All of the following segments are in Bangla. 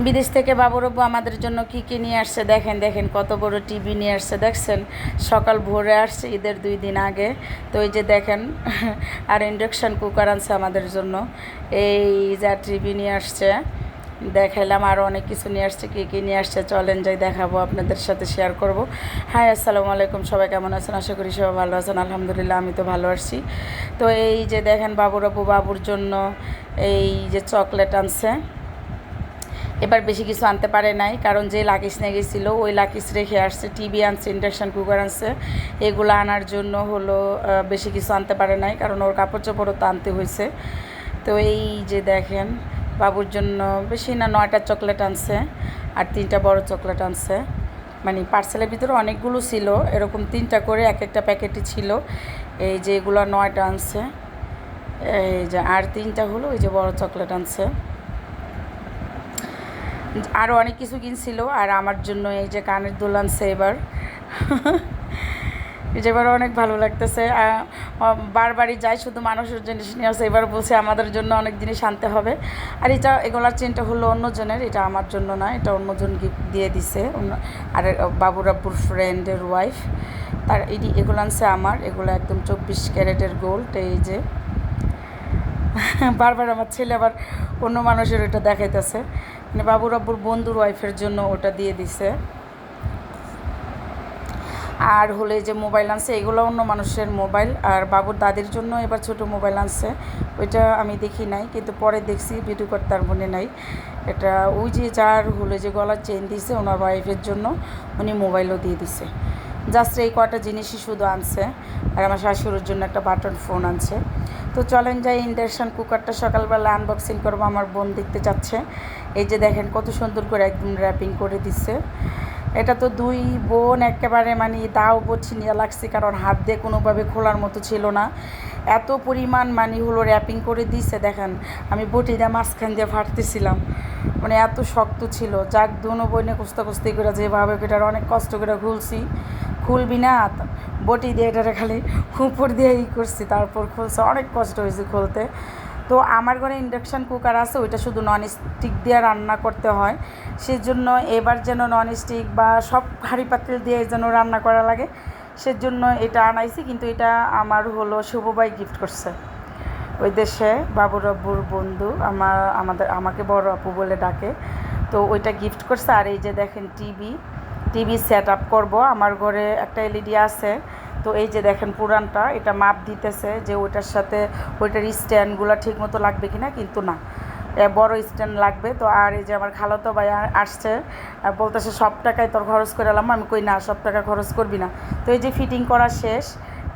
বিদেশ থেকে বাবুরব্বু আমাদের জন্য কি কি নিয়ে আসছে দেখেন দেখেন কত বড় টিভি নিয়ে আসছে দেখছেন সকাল ভোরে আসছে ঈদের 2 দিন আগে তো এই যে দেখেন আর ইন্ডাকশান কুকার আনছে আমাদের জন্য এই যা টিভি নিয়ে আসছে দেখাইলাম আরও অনেক কিছু নিয়ে আসছে কী কী নিয়ে আসছে চলেন যাই দেখাবো আপনাদের সাথে শেয়ার করব। হাই আসসালামু আলাইকুম, সবাই কেমন আছেন? আশা করি সবাই ভালো আছেন। আলহামদুলিল্লাহ আমি তো ভালো আছি। তো এই যে দেখেন বাবুরব্বু বাবুর জন্য এই যে চকলেট আনছে। এবার বেশি কিছু আনতে পারে নাই কারণ যে লাকিস নিয়ে গেছিলো ওই লাকিস রেখে আসছে। টিভি আনছে, ইন্ডাকশান কুকার আনছে, এগুলো আনার জন্য হলো বেশি কিছু আনতে পারে নাই কারণ ওর কাপড় চোপড়ও তো আনতে হয়েছে। তো এই যে দেখেন বাবুর জন্য বেশি না 9টা চকলেট আনছে আর 3টা বড় চকলেট আনছে। মানে পার্সেলের ভিতরে অনেকগুলো ছিল, এরকম 3টা করে এক একটা প্যাকেটই ছিল। এই যে এগুলো 9টা আনছে, এই যে আর 3টা হলো ওই যে বড় চকলেট আনছে। আরও অনেক কিছু কিনছিল আর আমার জন্য এই যে কানের দুল আনছে এবার এবার অনেক ভালো লাগতেছে। বারবারই যাই শুধু মানুষের জিনিস নিয়ে আসে, এবার বলছে আমাদের জন্য অনেক জিনিস আনতে হবে। আর এগুলার চেনটা হলো অন্যজনের, এটা আমার জন্য না, এটা অন্যজন গিফট দিয়ে দিছে। আর বাবুর আব্বুর ফ্রেন্ডের ওয়াইফ তার এগুলো আনছে আমার, এগুলো একদম 24 ক্যারেটের গোল্ড। এই যে বারবার আমার ছেলে আবার অন্য মানুষের ওটা দেখাইতেছে, মানে বাবুর আব্বুর বন্ধুর ওয়াইফের জন্য ওটা দিয়ে দিছে। আর হলে যে মোবাইল আনছে এগুলো অন্য মানুষের মোবাইল, আর বাবুর দাদির জন্য এবার ছোট মোবাইল আনছে, ওইটা আমি দেখি নাই কিন্তু পরে দেখছি, ভিডিও করতে আর মনে নাই। এটা ওই যে যার হলে যে গলার চেন দিছে ওনার ওয়াইফের জন্য উনি মোবাইলও দিয়ে দিছে। জাস্ট এই কটা জিনিসই শুধু আনছে। আর আমার শাশুড়ির জন্য একটা বাটন ফোন আনছে। তো চলেন যাই ইন্ডাকশান কুকারটা সকালবেলা আনবক্সিং করবো, আমার বোন দেখতে চাচ্ছে। এই যে দেখেন কত সুন্দর করে একদম র্যাপিং করে দিচ্ছে। এটা তো দুই বোন একেবারে মানে দাও বলছি নিয়ে লাগছে, কারণ হাত দিয়ে কোনোভাবে খোলার মতো ছিল না, এত পরিমাণ মানে হলো র্যাপিং করে দিচ্ছে। দেখেন আমি বটিটা মাঝখান দিয়ে ফাটতেছিলাম, মানে এত শক্ত ছিল। যাক দুনো বইনে কুস্তি করে যেভাবে এটার অনেক কষ্ট করে খুলবি না বটি দিয়ে এটারে খালি উপর দিয়ে করছি, তারপর খুলছে, অনেক কষ্ট হয়েছে খুলতে। তো আমার ঘরে ইন্ডাকশান কুকার আছে, ওইটা শুধু ননস্টিক দিয়ে রান্না করতে হয়, সেজন্য এবার যেন ননস্টিক বা সব হাঁড়ি পাতিল দিয়ে যেন রান্না করা লাগে, সেজন্য এটা আনাইছি। কিন্তু এটা আমার হলো শুভ ভাই গিফট করছে, ওই দেশে বাবুর আব্বুর বন্ধু, আমাকে বড় আপু বলে ডাকে, তো ওইটা গিফট করছে। আর এই যে দেখেন টিভি সেট আপ করবো, আমার ঘরে একটা এলইডি আছে। তো এই যে দেখেন পুরানটা, এটা মাপ দিতেছে যে ওইটার সাথে ওইটার স্ট্যান্ডগুলো ঠিক মতো লাগবে কিনা, কিন্তু না বড় স্ট্যান্ড লাগবে। তো আর এই যে আমার খালাতো ভাই আসছে, বলতেছে সব টাকায় তোর খরচ করে এলাম, আমি কই না সব টাকা খরচ করবি না। তো এই যে ফিটিং করা শেষ,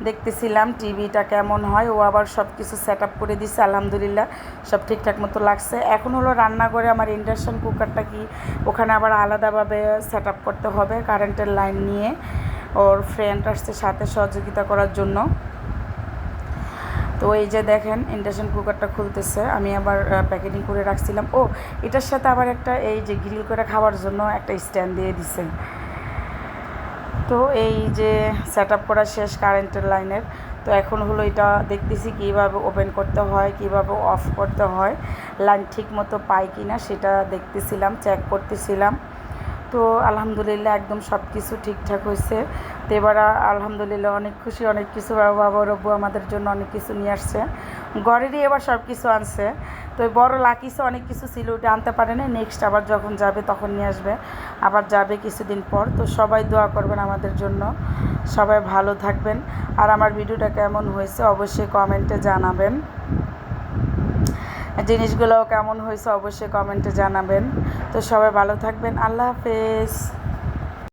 দেখতেছিলাম টিভিটা কেমন হয়, ও আবার সব কিছু সেট আপ করে দিচ্ছে, আলহামদুলিল্লাহ সব ঠিকঠাক মতো লাগছে। এখন হলো রান্নাঘরে আমার ইন্ডাকশান কুকারটা কি ওখানে আবার আলাদাভাবে সেট আপ করতে হবে কারেন্টের লাইন নিয়ে। ওর ফ্রেন্ড আসছে সাথে সহযোগিতা করার জন্য। তো এই যে দেখেন ইন্ডাকশান কুকারটা খুলতেছে, আমি আবার প্যাকেটিং করে রাখছিলাম। ও এটার সাথে আবার একটা এই যে গ্রিল করে খাওয়ার জন্য একটা স্ট্যান্ড দিয়ে দিছে। তো এই যে সেট আপ করা শেষ কারেন্টের লাইনের। তো এখন হলো এটা দেখতেছি কীভাবে ওপেন করতে হয়, কীভাবে অফ করতে হয়, লাইন ঠিক মতো পাই কি না সেটা দেখতেছিলাম, চেক করতেছিলাম। তো আলহামদুলিল্লাহ একদম সব কিছু ঠিকঠাক হয়েছে। তো এবার আলহামদুলিল্লাহ অনেক খুশি, অনেক কিছু বাবা রব্বু আমাদের জন্য অনেক কিছু নিয়ে আসছে, ঘরেরই এবার সব কিছু আনছে। তো বড় লাকিসে অনেক কিছু ছিল, ওটা আনতে পারে না, নেক্সট আবার যখন যাবে তখন নিয়ে আসবে, আবার যাবে কিছুদিন পর। তো সবাই দোয়া করবেন আমাদের জন্য, সবাই ভালো থাকবেন। আর আমার ভিডিওটা কেমন হয়েছে অবশ্যই কমেন্টে জানাবেন, জিনিসগুলোও কেমন হয়েছে অবশ্যই কমেন্টে জানাবেন। তো সবাই ভালো থাকবেন, আল্লাহ হাফেজ।